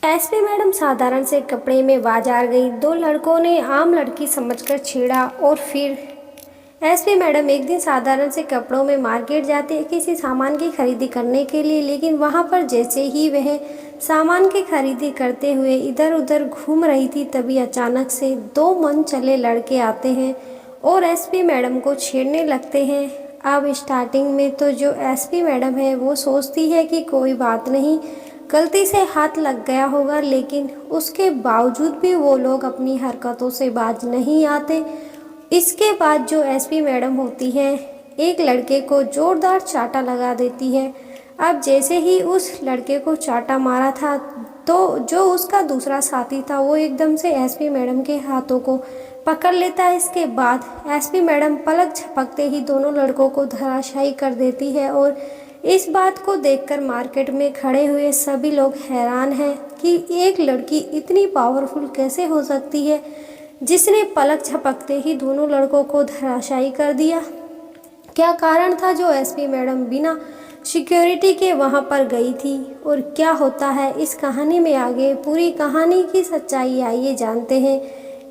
SP madam साधारण से कपड़े में बाजार गई। दो लड़कों ने आम लड़की समझकर छेड़ा और फिर एसपी मैडम एक दिन साधारण से कपड़ों में मार्केट जाते हैं किसी सामान की खरीदी करने के लिए, लेकिन वहां पर जैसे ही वह सामान की खरीदी करते हुए इधर उधर घूम रही थी, तभी अचानक से दो मन चले लड़के आते हैं और एसपी मैडम को छेड़ने लगते हैं। अब स्टार्टिंग में तो जो एसपी मैडम है वो सोचती है कि कोई बात नहीं, गलती से हाथ लग गया होगा, लेकिन उसके बावजूद भी वो लोग अपनी हरकतों से बाज नहीं आते। इसके बाद जो एसपी मैडम होती है एक लड़के को जोरदार चाटा लगा देती है। अब जैसे ही उस लड़के को चाटा मारा था तो जो उसका दूसरा साथी था वो एकदम से एसपी मैडम के हाथों को पकड़ लेता है। इसके बाद एसपी मैडम पलक झपकते ही दोनों लड़कों को धराशायी कर देती है और इस बात को देखकर मार्केट में खड़े हुए सभी लोग हैरान हैं कि एक लड़की इतनी पावरफुल कैसे हो सकती है जिसने पलक झपकते ही दोनों लड़कों को धराशायी कर दिया। क्या कारण था जो एसपी मैडम बिना सिक्योरिटी के वहां पर गई थी और क्या होता है इस कहानी में आगे, पूरी कहानी की सच्चाई आइए जानते हैं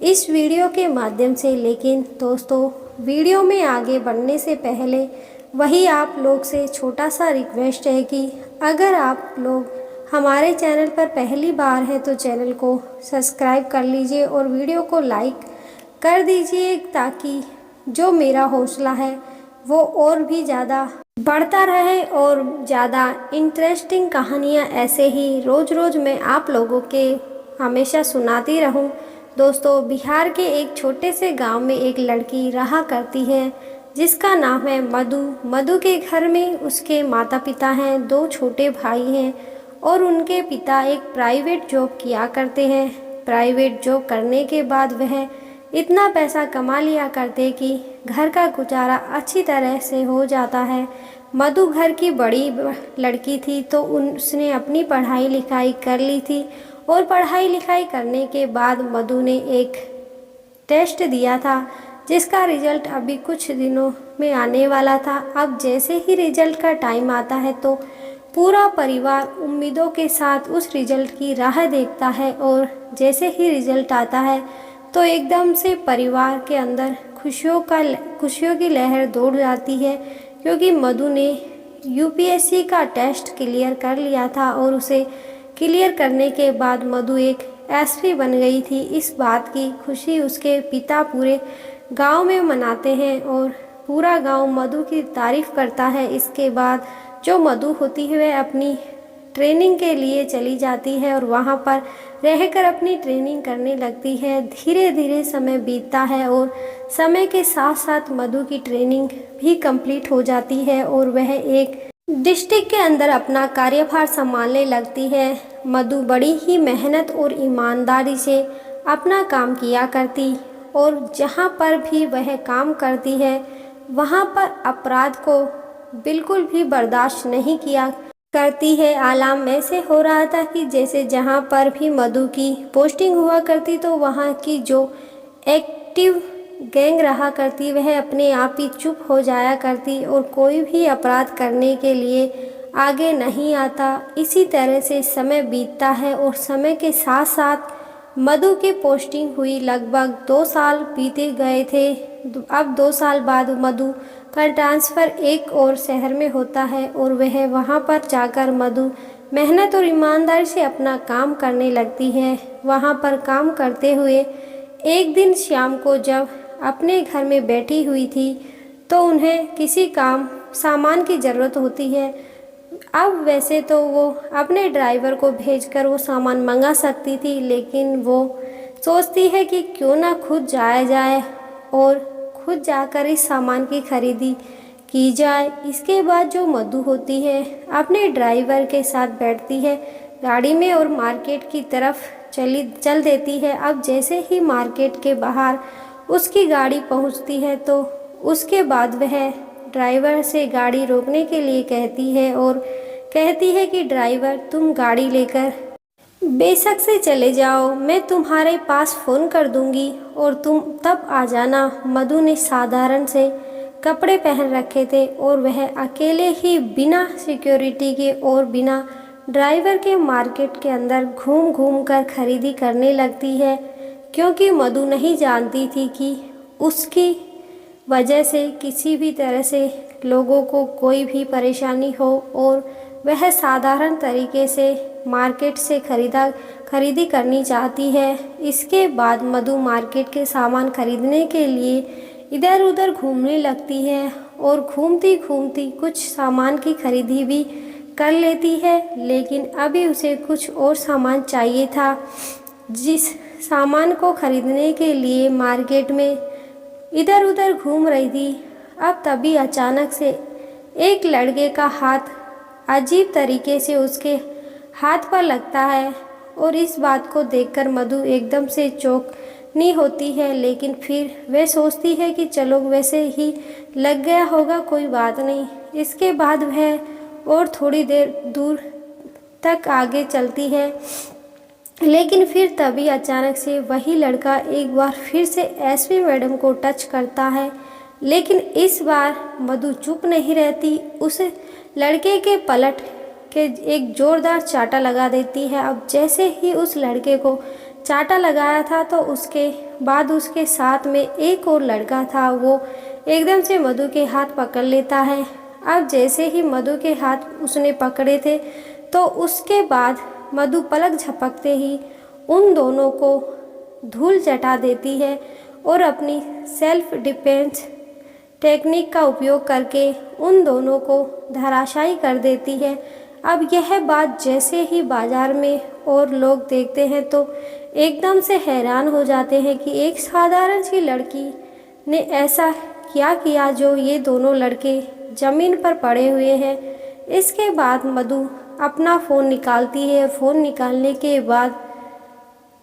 इस वीडियो के माध्यम से। लेकिन दोस्तों, वीडियो में आगे बढ़ने से पहले वही आप लोग से छोटा सा रिक्वेस्ट है कि अगर आप लोग हमारे चैनल पर पहली बार हैं तो चैनल को सब्सक्राइब कर लीजिए और वीडियो को लाइक कर दीजिए ताकि जो मेरा हौसला है वो और भी ज़्यादा बढ़ता रहे और ज़्यादा इंटरेस्टिंग कहानियाँ ऐसे ही रोज़ रोज़ मैं आप लोगों के हमेशा सुनाती रहूं। दोस्तों, बिहार के एक छोटे से गांव में एक लड़की रहा करती है जिसका नाम है मधु। मधु के घर में उसके माता पिता हैं, दो छोटे भाई हैं और उनके पिता एक प्राइवेट जॉब किया करते हैं। प्राइवेट जॉब करने के बाद वह इतना पैसा कमा लिया करते कि घर का गुजारा अच्छी तरह से हो जाता है। मधु घर की बड़ी लड़की थी तो उसने अपनी पढ़ाई लिखाई कर ली थी और पढ़ाई लिखाई करने के बाद मधु ने एक टेस्ट दिया था जिसका रिजल्ट अभी कुछ दिनों में आने वाला था। अब जैसे ही रिजल्ट का टाइम आता है तो पूरा परिवार उम्मीदों के साथ उस रिजल्ट की राह देखता है और जैसे ही रिजल्ट आता है तो एकदम से परिवार के अंदर खुशियों की लहर दौड़ जाती है, क्योंकि मधु ने यूपीएससी का टेस्ट क्लियर कर लिया था और उसे क्लियर करने के बाद मधु एक एसपी बन गई थी। इस बात की खुशी उसके पिता पूरे गांव में मनाते हैं और पूरा गांव मधु की तारीफ करता है। इसके बाद जो मधु होती है वह अपनी ट्रेनिंग के लिए चली जाती है और वहां पर रहकर अपनी ट्रेनिंग करने लगती है। धीरे धीरे समय बीतता है और समय के साथ साथ मधु की ट्रेनिंग भी कंप्लीट हो जाती है और वह एक डिस्ट्रिक्ट के अंदर अपना कार्यभार संभालने लगती है। मधु बड़ी ही मेहनत और ईमानदारी से अपना काम किया करती और जहाँ पर भी वह काम करती है वहाँ पर अपराध को बिल्कुल भी बर्दाश्त नहीं किया करती है। आलाम ऐसे हो रहा था कि जैसे जहाँ पर भी मधु की पोस्टिंग हुआ करती तो वहाँ की जो एक्टिव गैंग रहा करती वह अपने आप ही चुप हो जाया करती और कोई भी अपराध करने के लिए आगे नहीं आता। इसी तरह से समय बीतता है और समय के साथ साथ मधु की पोस्टिंग हुई। लगभग 2 साल बीते गए थे। अब 2 साल बाद मधु का ट्रांसफ़र एक और शहर में होता है और वह वहां पर जाकर मधु मेहनत और ईमानदारी से अपना काम करने लगती है। वहां पर काम करते हुए एक दिन शाम को जब अपने घर में बैठी हुई थी तो उन्हें किसी सामान की ज़रूरत होती है। अब वैसे तो वो अपने ड्राइवर को भेजकर वो सामान मंगा सकती थी, लेकिन वो सोचती है कि क्यों ना खुद जाया जाए और खुद जाकर इस सामान की खरीदी की जाए। इसके बाद जो मधु होती है अपने ड्राइवर के साथ बैठती है गाड़ी में और मार्केट की तरफ चल देती है। अब जैसे ही मार्केट के बाहर उसकी गाड़ी पहुंचती है तो उसके बाद वह ड्राइवर से गाड़ी रोकने के लिए कहती है और कहती है कि ड्राइवर, तुम गाड़ी लेकर बेशक से चले जाओ, मैं तुम्हारे पास फ़ोन कर दूंगी और तुम तब आ जाना। मधु ने साधारण से कपड़े पहन रखे थे और वह अकेले ही बिना सिक्योरिटी के और बिना ड्राइवर के मार्केट के अंदर घूम घूम कर खरीदी करने लगती है, क्योंकि मधु नहीं जानती थी कि उसकी वजह से किसी भी तरह से लोगों को कोई भी परेशानी हो, और वह साधारण तरीके से मार्केट से खरीदी करनी चाहती है। इसके बाद मधु मार्केट के सामान खरीदने के लिए इधर उधर घूमने लगती है, और घूमती घूमती कुछ सामान की खरीदी भी कर लेती है। लेकिन अभी उसे कुछ और सामान चाहिए था। जिस सामान को खरीदने के लिए मार्केट में इधर उधर घूम रही थी, अब तभी अचानक से एक लड़के का हाथ अजीब तरीके से उसके हाथ पर लगता है, और इस बात को देखकर मधु एकदम से चौंकनी होती है। लेकिन फिर वह सोचती है कि चलो वैसे ही लग गया होगा, कोई बात नहीं। इसके बाद वह और थोड़ी देर दूर तक आगे चलती है, लेकिन फिर तभी अचानक से वही लड़का एक बार फिर से एसपी मैडम को टच करता है। लेकिन इस बार मधु चुप नहीं रहती, उस लड़के के पलट के एक जोरदार चाटा लगा देती है। अब जैसे ही उस लड़के को चाटा लगाया था, तो उसके बाद उसके साथ में एक और लड़का था, वो एकदम से मधु के हाथ पकड़ लेता है। अब जैसे ही मधु के हाथ उसने पकड़े थे, तो उसके बाद मधु पलक झपकते ही उन दोनों को धूल चटा देती है, और अपनी सेल्फ डिफेंस टेक्निक का उपयोग करके उन दोनों को धराशायी कर देती है। अब यह बात जैसे ही बाजार में और लोग देखते हैं, तो एकदम से हैरान हो जाते हैं कि एक साधारण सी लड़की ने ऐसा क्या किया जो ये दोनों लड़के ज़मीन पर पड़े हुए हैं। इसके बाद मधु अपना फ़ोन निकालती है। फ़ोन निकालने के बाद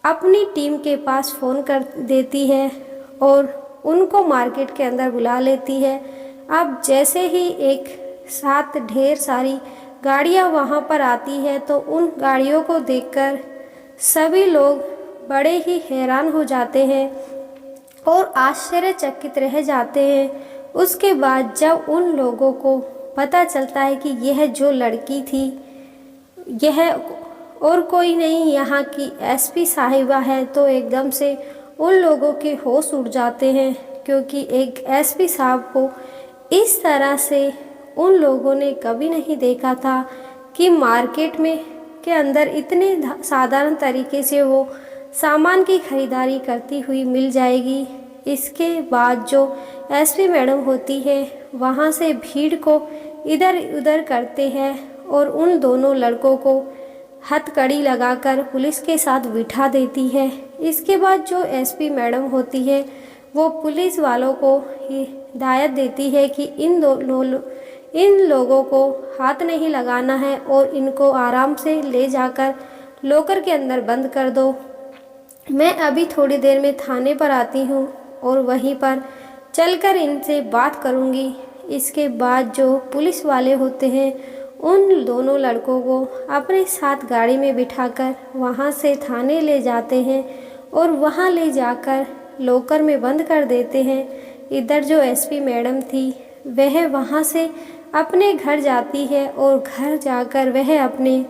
अपनी टीम के पास फ़ोन कर देती है, और उनको मार्केट के अंदर बुला लेती है। अब जैसे ही एक साथ ढेर सारी गाड़ियां वहां पर आती है, तो उन गाड़ियों को देखकर सभी लोग बड़े ही हैरान हो जाते हैं और आश्चर्यचकित रह जाते हैं। उसके बाद जब उन लोगों को पता चलता है कि यह जो लड़की थी, यह और कोई नहीं यहाँ की एसपी साहिबा है, तो एकदम से उन लोगों के होश उड़ जाते हैं, क्योंकि एक एसपी साहब को इस तरह से उन लोगों ने कभी नहीं देखा था कि मार्केट में के अंदर इतने साधारण तरीके से वो सामान की खरीदारी करती हुई मिल जाएगी। इसके बाद जो एसपी मैडम होती है, वहाँ से भीड़ को इधर उधर करते हैं, और उन दोनों लड़कों को हथकड़ी लगाकर पुलिस के साथ बिठा देती है। इसके बाद जो एसपी मैडम होती है, वो पुलिस वालों को हिदायत देती है कि इन लोगों को हाथ नहीं लगाना है, और इनको आराम से ले जाकर लॉकर के अंदर बंद कर दो। मैं अभी थोड़ी देर में थाने पर आती हूँ, और वहीं पर चलकर इनसे बात करूँगी। इसके बाद जो पुलिस वाले होते हैं, उन दोनों लड़कों को अपने साथ गाड़ी में बिठाकर वहाँ से थाने ले जाते हैं, और वहाँ ले जाकर लॉकर में बंद कर देते हैं। इधर जो एसपी मैडम थी, वह वहाँ से अपने घर जाती है, और घर जाकर वह अपने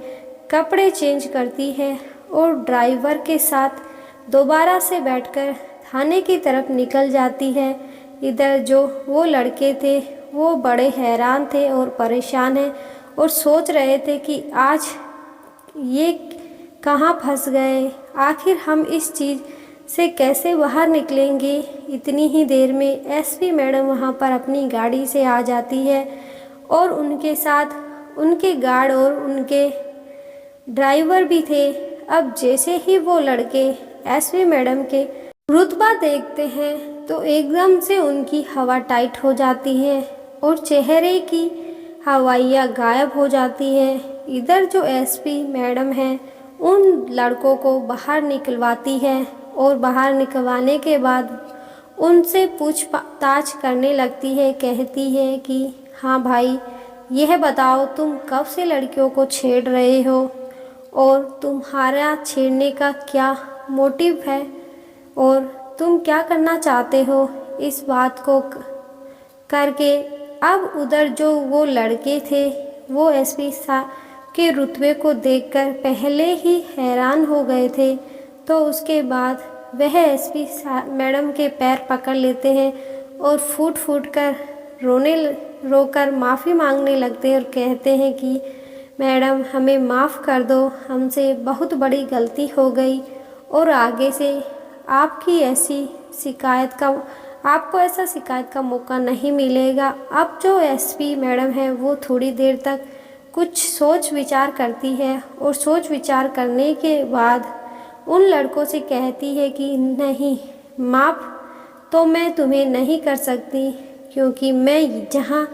कपड़े चेंज करती है, और ड्राइवर के साथ दोबारा से बैठकर थाने की तरफ निकल जाती है। इधर जो वो लड़के थे, वो बड़े हैरान थे और परेशान हैं, और सोच रहे थे कि आज ये कहाँ फंस गए, आखिर हम इस चीज़ से कैसे बाहर निकलेंगे। इतनी ही देर में एसपी मैडम वहाँ पर अपनी गाड़ी से आ जाती है, और उनके साथ उनके गार्ड और उनके ड्राइवर भी थे। अब जैसे ही वो लड़के एसपी मैडम के रुतबा देखते हैं, तो एकदम से उनकी हवा टाइट हो जाती है, और चेहरे की हवाइयाँ गायब हो जाती है। इधर जो एसपी मैडम है, उन लड़कों को बाहर निकलवाती है, और बाहर निकलवाने के बाद उनसे पूछताछ करने लगती है। कहती है कि हाँ भाई, यह बताओ तुम कब से लड़कियों को छेड़ रहे हो, और तुम्हारा छेड़ने का क्या मोटिव है, और तुम क्या करना चाहते हो इस बात को करके। अब उधर जो वो लड़के थे, वो एसपी के रुतबे को देखकर पहले ही हैरान हो गए थे, तो उसके बाद वह एसपी मैडम के पैर पकड़ लेते हैं और फूट फूट कर रोकर माफ़ी मांगने लगते हैं और कहते हैं कि मैडम हमें माफ़ कर दो, हमसे बहुत बड़ी गलती हो गई और आगे से आपको ऐसा शिकायत का मौका नहीं मिलेगा। अब जो एसपी मैडम है वो थोड़ी देर तक कुछ सोच विचार करती है और सोच विचार करने के बाद उन लड़कों से कहती है कि नहीं, माफ़ तो मैं तुम्हें नहीं कर सकती, क्योंकि मैं जहाँ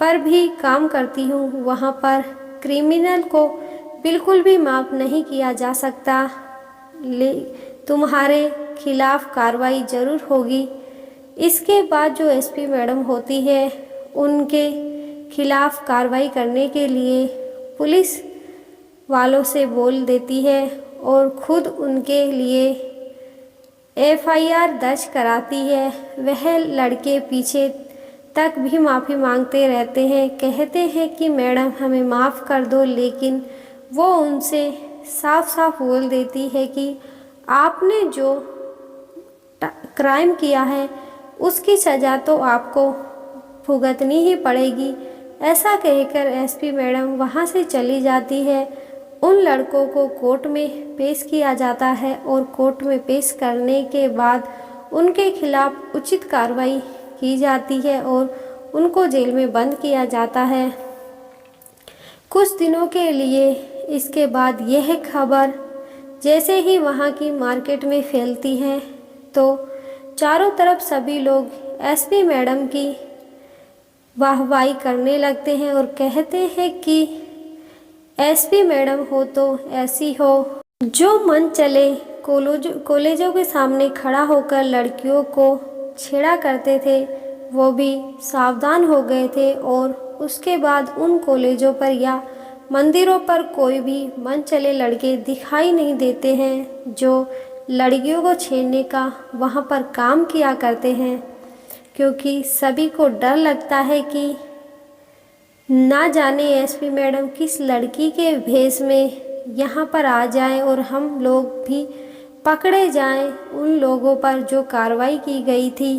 पर भी काम करती हूँ वहाँ पर क्रिमिनल को बिल्कुल भी माफ़ नहीं किया जा सकता। तुम्हारे खिलाफ़ कार्रवाई ज़रूर होगी। इसके बाद जो एसपी मैडम होती है उनके खिलाफ़ कार्रवाई करने के लिए पुलिस वालों से बोल देती है और ख़ुद उनके लिए एफआईआर दर्ज कराती है। वह लड़के पीछे तक भी माफ़ी मांगते रहते हैं, कहते हैं कि मैडम हमें माफ़ कर दो, लेकिन वो उनसे साफ साफ बोल देती है कि आपने जो क्राइम किया है उसकी सज़ा तो आपको भुगतनी ही पड़ेगी। ऐसा कहकर एसपी मैडम वहाँ से चली जाती है। उन लड़कों को कोर्ट में पेश किया जाता है और कोर्ट में पेश करने के बाद उनके खिलाफ़ उचित कार्रवाई की जाती है और उनको जेल में बंद किया जाता है कुछ दिनों के लिए। इसके बाद यह खबर जैसे ही वहाँ की मार्केट में फैलती है तो चारों तरफ सभी लोग एसपी मैडम की वाहवाही करने लगते हैं और कहते हैं कि एसपी मैडम हो तो ऐसी हो, जो मन चले कॉलेजों के सामने खड़ा होकर लड़कियों को छेड़ा करते थे वो भी सावधान हो गए थे और उसके बाद उन कॉलेजों पर या मंदिरों पर कोई भी मन चले लड़के दिखाई नहीं देते हैं जो लड़कियों को छेड़ने का वहाँ पर काम किया करते हैं, क्योंकि सभी को डर लगता है कि ना जाने एसपी मैडम किस लड़की के भेष में यहाँ पर आ जाएं और हम लोग भी पकड़े जाएं। उन लोगों पर जो कार्रवाई की गई थी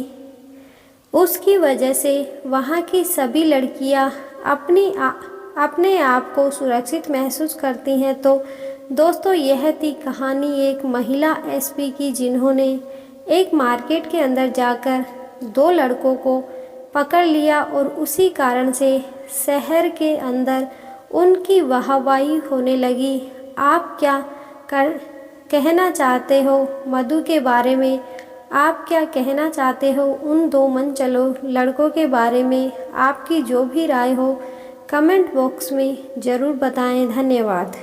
उसकी वजह से वहाँ की सभी लड़कियाँ अपने आप को सुरक्षित महसूस करती हैं। तो दोस्तों यह थी कहानी एक महिला एसपी की, जिन्होंने एक मार्केट के अंदर जाकर 2 लड़कों को पकड़ लिया और उसी कारण से शहर के अंदर उनकी वाहवाही होने लगी। आप क्या कहना चाहते हो मधु के बारे में? आप क्या कहना चाहते हो उन 2 मनचलो लड़कों के बारे में? आपकी जो भी राय हो कमेंट बॉक्स में ज़रूर बताएं। धन्यवाद।